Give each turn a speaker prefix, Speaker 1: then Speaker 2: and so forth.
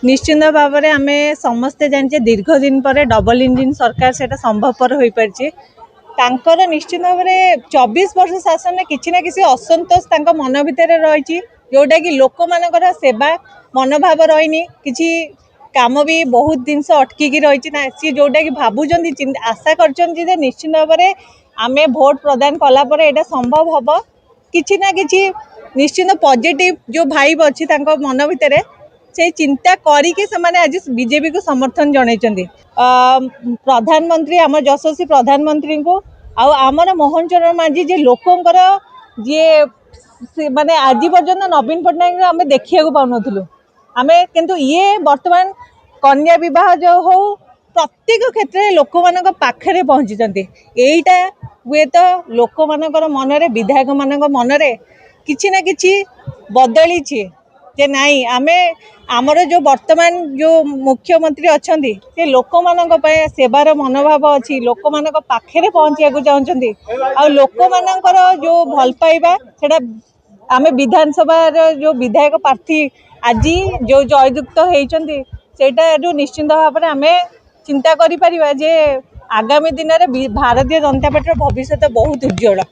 Speaker 1: निश्चिंत भाव में आम समस्ते जाने दीर्घ दिन पर डबल इंजिन सरकार से संभवपर हो पारि तांकर निश्चित भाव में 24 वर्ष शासन में किसी ना किसी असंतोष मन भितर रही जोटा कि लोक मान सेवा मनोभाव रही किसी काम भी बहुत जिनस अटकिकी रही ना सी जोटा कि भावुं आशा कर निश्चित भाव में आम भोट प्रदान कलापर यहाँ संभव हम कि ना कि निश्चित पॉजिटिव जो भाइब अच्छी मन भितर से चिंता करिके आज बीजेपी को समर्थन जनइछन्ति। प्रधानमंत्री आम यशस्वी प्रधानमंत्री को आमर मोहन चरण मांझी जे लोकंकर जे माने आज पर्यंत नवीन पट्टनायक आम देखा पाऊनु आम किंतु ये वर्तमान कन्या विवाह जो हो प्रत्येक क्षेत्र में लोक मान पाखे पहुँची यहीटा हुए तो लोक मान मनरे विधायक मान मनरे किछि ना किछि बदली जे नाई आमे आमर जो वर्तमान जो मुख्यमंत्री अच्छा से लोक मान सेवार मनोभाव अच्छी लोक मान पाखे पहुँचा चाहते आ लोक मानकर जो भल पाइबा सेटा आमे विधानसभा जो विधायक प्रार्थी आज जो जययुक्त होती सेटा निश्चिंत भाव में आम चिंता करिपरिबा जे आगामी दिन में भारतीय जनता पार्टी भविष्य बहुत उज्जवल।